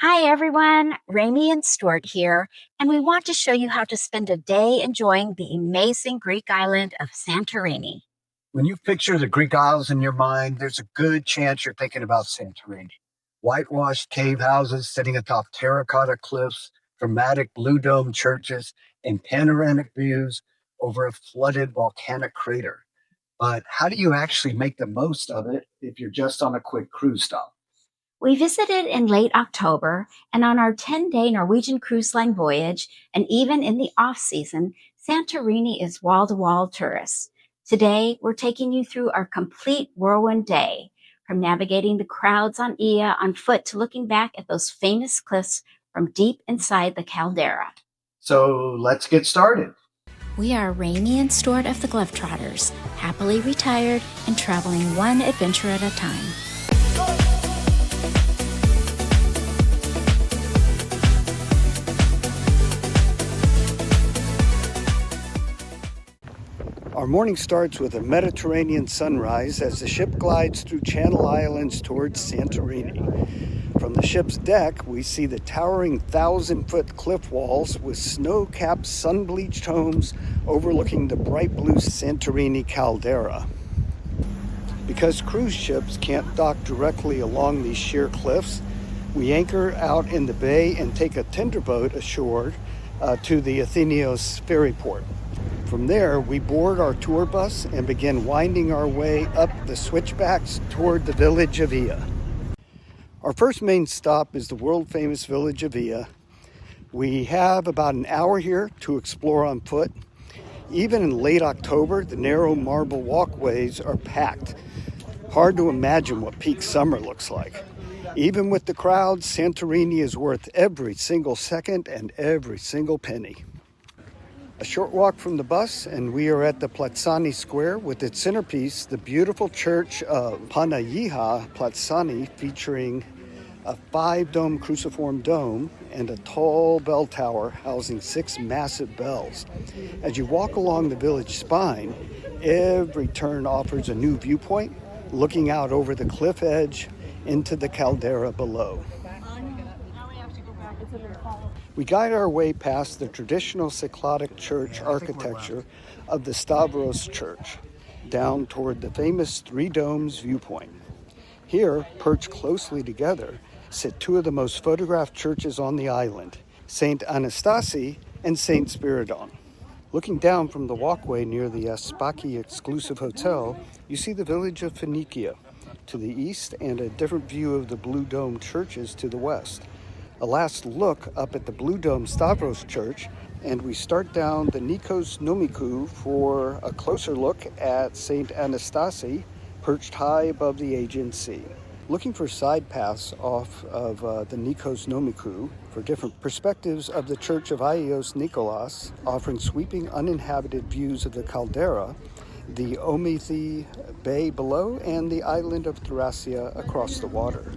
Hi everyone, Rami and Stuart here, and we want to show you how to spend a day enjoying the amazing Greek island of Santorini. When you picture the Greek Isles in your mind, there's a good chance you're thinking about Santorini. Whitewashed cave houses sitting atop terracotta cliffs, dramatic blue dome churches, and panoramic views over a flooded volcanic crater. But how do you actually make the most of it if you're just on a quick cruise stop? We visited in late October, and on our 10-day Norwegian Cruise Line voyage, and even in the off-season, Santorini is wall-to-wall tourists. Today, we're taking you through our complete whirlwind day, from navigating the crowds on Ia on foot to looking back at those famous cliffs from deep inside the Caldera. So let's get started. We are Rami and Stuart of the Globetrotters, happily retired and traveling one adventure at a time. Our morning starts with a Mediterranean sunrise as the ship glides through Channel Islands towards Santorini. From the ship's deck, we see the towering 1,000-foot cliff walls with snow-capped, sun-bleached homes overlooking the bright blue Santorini caldera. Because cruise ships can't dock directly along these sheer cliffs, we anchor out in the bay and take a tender boat ashore to the Athinios Ferry Port. From there, we board our tour bus and begin winding our way up the switchbacks toward the village of Ia. Our first main stop is the world-famous village of Ia. We have about an hour here to explore on foot. Even in late October, the narrow marble walkways are packed. Hard to imagine what peak summer looks like. Even with the crowds, Santorini is worth every single second and every single penny. A short walk from the bus, and we are at the Platsani Square with its centerpiece, the beautiful church of Panagia Platsani, featuring a 5-dome cruciform dome and a tall bell tower housing 6 massive bells. As you walk along the village spine, every turn offers a new viewpoint, looking out over the cliff edge into the caldera below. We guide our way past the traditional Cyclotic church architecture of the Staurós Church, down toward the famous 3 Domes Viewpoint. Here, perched closely together, sit 2 of the most photographed churches on the island, St. Anastasi and St. Spirydon. Looking down from the walkway near the Spaki exclusive hotel, you see the village of Panagia to the east and a different view of the blue dome churches to the west. A last look up at the Blue Dome Staurós Church, and we start down the Nomikou for a closer look at St. Anastasi, perched high above the Aegean Sea. Looking for side paths off of the Nomikou for different perspectives of the Church of Agios Nikolaos, offering sweeping uninhabited views of the caldera, the Omithi Bay below, and the island of Thracia across the water.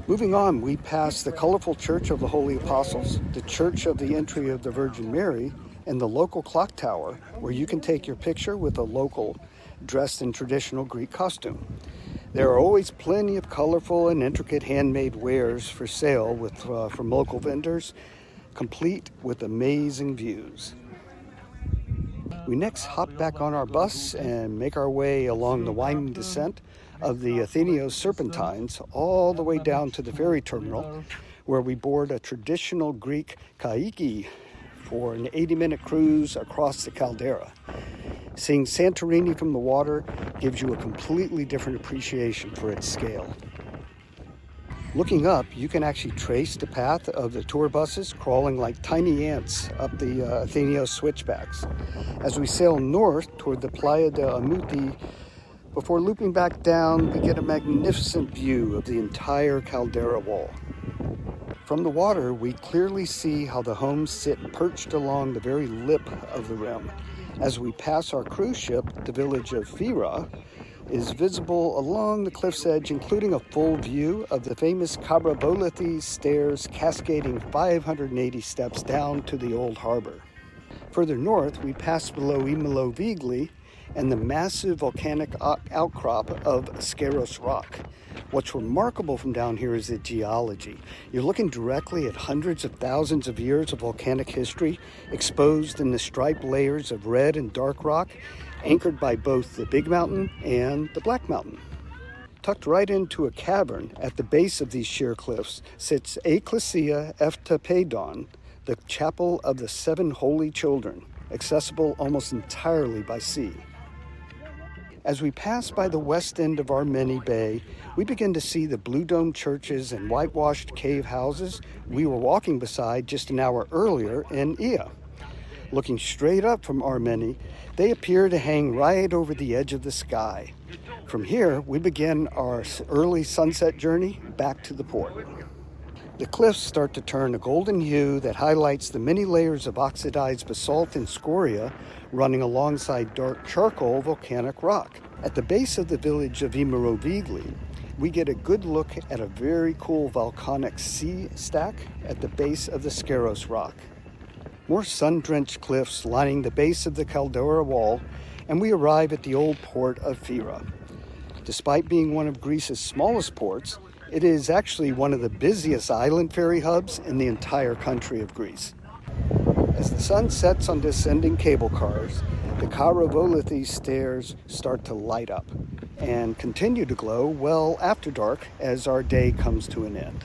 Moving on, we pass the colorful Church of the Holy Apostles, the Church of the Entry of the Virgin Mary, and the local clock tower, where you can take your picture with a local dressed in traditional Greek costume. There are always plenty of colorful and intricate handmade wares for sale from local vendors, complete with amazing views. We next hop back on our bus and make our way along the winding descent of the Athinios Serpentines all the way down to the ferry terminal, where we board a traditional Greek kaiki for an 80-minute cruise across the caldera. Seeing Santorini from the water gives you a completely different appreciation for its scale. Looking up, you can actually trace the path of the tour buses crawling like tiny ants up the Athinios switchbacks. As we sail north toward the Playa de Amuti, before looping back down, we get a magnificent view of the entire caldera wall. From the water, we clearly see how the homes sit perched along the very lip of the rim. As we pass our cruise ship, the village of Fira is visible along the cliff's edge, including a full view of the famous Karavolades Stairs cascading 580 steps down to the old harbor. Further north, we pass below Imolo Vigli and the massive volcanic outcrop of Skaros Rock. What's remarkable from down here is the geology. You're looking directly at hundreds of thousands of years of volcanic history exposed in the striped layers of red and dark rock, anchored by both the Big Mountain and the Black Mountain. Tucked right into a cavern at the base of these sheer cliffs sits Ecclesia Eptapeidon, the Chapel of the Seven Holy Children, accessible almost entirely by sea. As we pass by the west end of Armeni Bay, we begin to see the blue dome churches and whitewashed cave houses we were walking beside just an hour earlier in Ia. Looking straight up from Armeni, they appear to hang right over the edge of the sky. From here, we begin our early sunset journey back to the port. The cliffs start to turn a golden hue that highlights the many layers of oxidized basalt and scoria running alongside dark charcoal volcanic rock. At the base of the village of Imirovigli, we get a good look at a very cool volcanic sea stack at the base of the Skaros Rock. More sun-drenched cliffs lining the base of the Caldera wall, and we arrive at the old port of Fira. Despite being one of Greece's smallest ports, it is actually one of the busiest island ferry hubs in the entire country of Greece. As the sun sets on descending cable cars, the Karavolades Stairs start to light up and continue to glow well after dark as our day comes to an end.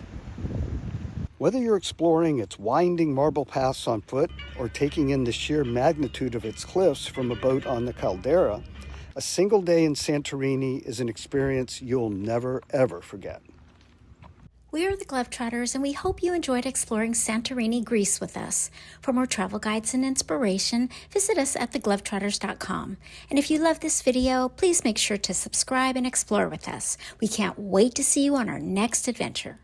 Whether you're exploring its winding marble paths on foot or taking in the sheer magnitude of its cliffs from a boat on the Caldera, a single day in Santorini is an experience you'll never, ever forget. We are the Globetrotters, and we hope you enjoyed exploring Santorini, Greece with us. For more travel guides and inspiration, visit us at theglobetrotters.com. And if you love this video, please make sure to subscribe and explore with us. We can't wait to see you on our next adventure.